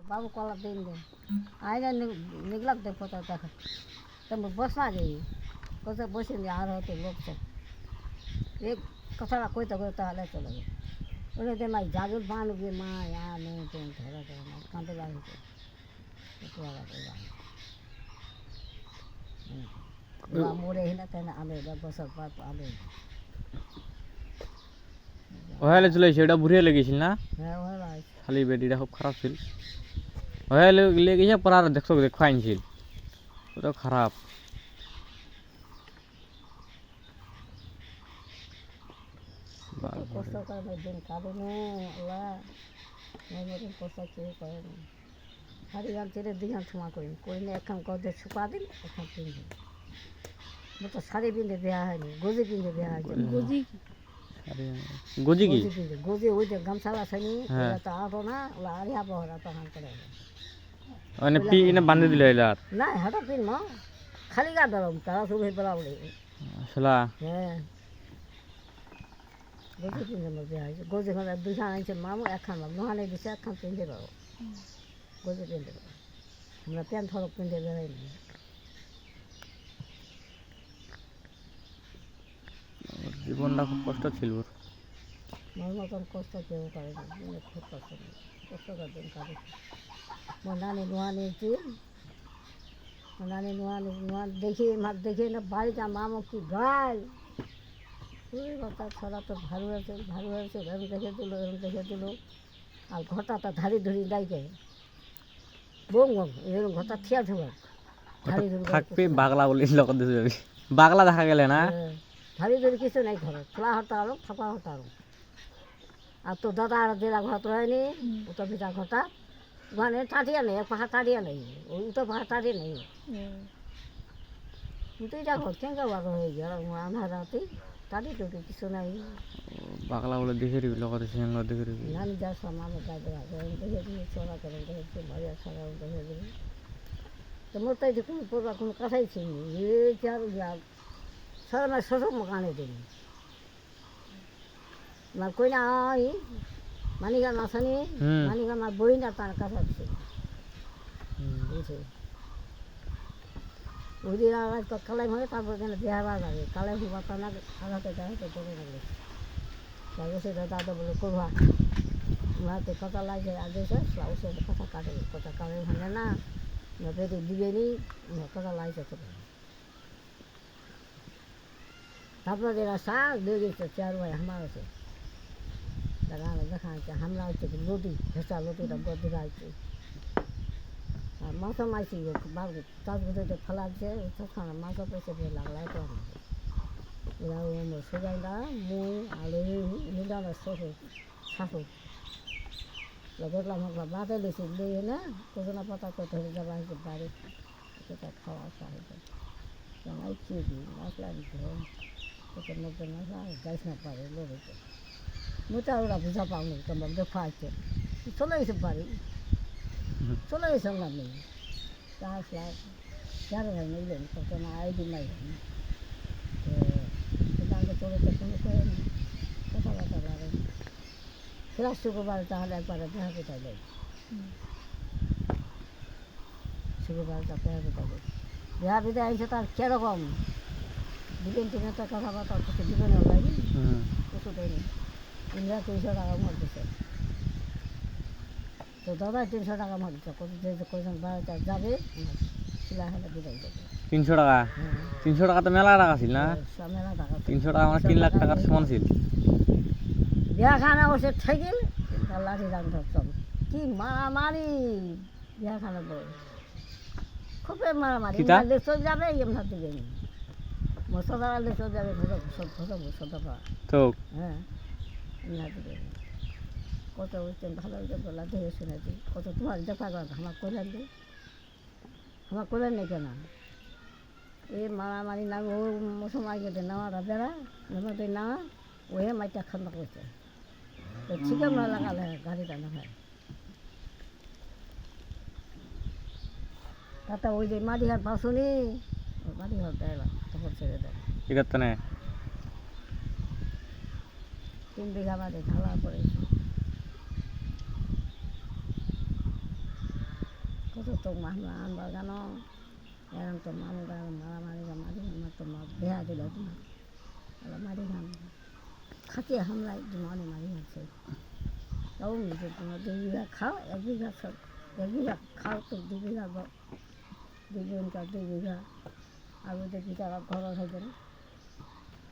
बाबू call दिन दे आएगा निकला दे पता था तब बस ना जाइए कैसे बसेंगे आ रहे थे लोग से एक कथड़ा कोई तो हाल चलो गए उन्हें दे मैं जागरूक बांध गई माँ यार नहीं तो थोड़ा तो कांटे जा रही थी मोड़े ही ना कहना आले बस बात आले ওখানে চলে এসে ওটা বুড়িয়ে লেগেছিল না হ্যাঁ ওই ভাই খালি বেডিটা খুব খারাপ ছিল ওখানে লেগেছে পর আর দেখছো দেখো আনছিল ওটা খারাপ কষ্ট করে দিন কাঁদে ওরা মতো কষ্ট কেউ করে না সারি গান ছেড়ে দিঘান ছোঁয়া করিনি এখন কদে শুকা দিন এখন পিঁধে মো তো শাড়ি পিঁধে দেওয়া হয়নি গজি পিঁধে দেওয়া হয়েছে গজি গজি কি গজি ওই যে গামছালা শাড়ি ওরা তো আটো না ওরা আরিয়া বহরা তখন করে মানে পি না বাঁধে দিলে আর না হাঁটা পিন মা খালি গা ধরম তারা শুভে বেলা বলে আসলা হ্যাঁ গজি পিঁধে দেওয়া হয়েছে গজি ঘরে দুখান আনছে মামু একখান নোহানে দিছে একখান পিঁধে পাবো গজি পিঁধে পাবো আমরা প্যান্ট ফরক পিঁধে বেরোয়নি জীবনটা খুব কষ্ট ছিল ওর আমার মতন কষ্ট কেউ করে না খুব কষ্ট নেই কষ্ট করতেন কাদের নানি নোয়া নিয়েছি নানি নোয়া দেখে না বাড়িটা মামা কি গাল ওই কথা ছড়া তো ভালো হয়েছে এরম দেখে দিল আর ঘটাটা ধারি ধরি ডাইকে বম এরকম ঘটা থিয়া ঢুকা ধারি ধরি থাকবে বাগলা বলি লোক দিতে যাবি বাগলা দেখা গেলে না ধারি ধরি কিছু নাই ঘরে খোলা হতা আরো ফাঁকা হতা আরো আর তো দাদা আর দেরা ঘর তো হয়নি ও তো ভিটা ঘটা ওখানে টাটিয়া নেই এক পাখা টাটিয়া নেই ওই তো পাখা টাটিয়া নেই তুই যা ঘর কেন বারো হয়ে গেল আধার রাতে টাটি টুটি কিছু নাই বাগলা বলে দেখে দিবি লোক দেখে দিবি নানি যা সামান দেখে দিবি চলা করে দেখে ভাইয়া সারা দেখে দিবি তো মোর তাই কোনো পড়বা কোনো কথাই ছিল এই চার সারা মাস শ্বশুর মকানে দিবি না কই না মানিগান আসেনি মানিগান আর বই না তার কাছে আছে বুঝছে ওই দিন আগে তো কালাই ভাঙে তারপর যেন বিহার লাগে কালাই হুবা তা না আঘাতে দেখাতে পড়ে লাগবে তারপর সেটা দাদা বলে করবা হাতে কথা লাগে আগে সে কথা কাটে কথা কাটে ভাঙে না পেটে দিবে নি কথা লাগছে তো তারপর যেটা শাক দিয়ে দিচ্ছে চার ভাই আমার আছে দেখা যাচ্ছে হামলা হচ্ছে লুটি ভেসা লুটিটা বদি রাখছে আর মাছ মাইছি বাবু তার ভিতরে ফেলাচ্ছে তখন মাছ পয়সা দিয়ে লাগলাই তো এরা সোজাইটা মই আলু নিলাম শ্বশুর শাশুর দেখলাম বাদে বেশি দিয়ে না কোজনা পাতা তো ধরে যাওয়া হয়েছে বাড়ি সেটা খাওয়া হয়েছে কেনাই চিনি মশলা দিতে ওটার মধ্যে মশলা গাইস না পারে লোক মোটা ওরা বুঝা পাওনি তোমার দেখা আছে চলে গেছে বাড়ি চলে গেছে আমরা নেই চার লাখ চার ভাই নিলেন তখন আইডি নাই সেখানে চলে তো কোনো করে না কথাবার্তা বাড়ে ফেরার শুক্রবার তাহলে একবারে দেখা কোথায় যাই শুক্রবারটা দেখা কোথায় যাই দেহা বিদে আইসে তার কিরকম দুদিন তিন একটা কথাবার্তা কিছু দিবেন লাগে কিছু দেয়নি ইন্দিরা 300 টাকা মত দিছে তো দাদা 300 টাকা মত দিচ্ছে কজন বাড়িতে যাবে সিলাই হলে বিদায় দেবে 300 টাকা 300 টাকা তো মেলা টাকা ছিল না মেলা টাকা 300 টাকা মানে 3 লাখ টাকার সমান ছিল বিয়া খানা বসে ঠেকিল লাঠি দাম ধরতাম কি মারামারি বিয়া খানা বই খুবই মারামারি চলে যাবে এমন দিকে মশলা চলে যাবে সদা তো হ্যাঁ কত ভালো হয়েছে বলা দেখে শুনেছি কত তোমার দেখা গেল আমার করলেন নেই কেন এই মারামারি না ও সময় গেছে নেওয়াটা বেড়া নেওয়াতে নেওয়া ওই মাইটা খান্না করছে তো ঠিক আছে লাগালে গাড়িটা না হয় তাতে ওই যে মাটিহাট বাসনি ওই মাটিহাট দেয় তখন ছেড়ে দেয় ঠিক আছে না 3 বিঘা মাটি ঢালা পড়েছে কত তো মানুষ আনবা কেন এরকম তো মানুষরা মারামারি মারি আমার তো বেহা দিল তোমার মারি খান খাটিয়ে হামলায় তোমার মারি আছে তাও নিজে তোমার 2 বিঘা খাও 1 বিঘা সব 1 বিঘা খাও তো 2 বিঘা 2 বিঘা 2 বিঘা আর ওদের কি টাকা খরচ হবে না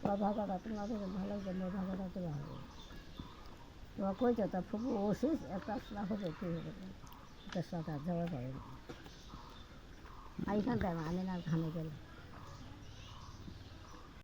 ওরা ভাগাটা তোমাদের ভালো জন্য ভাগাটা দেওয়া হবে তোমার কইছো তা ফুপু ওষুধ একটা হবে কী হবে একটা সাথে যাওয়া যাবে না এইখানটায় মানে না খানে গেলে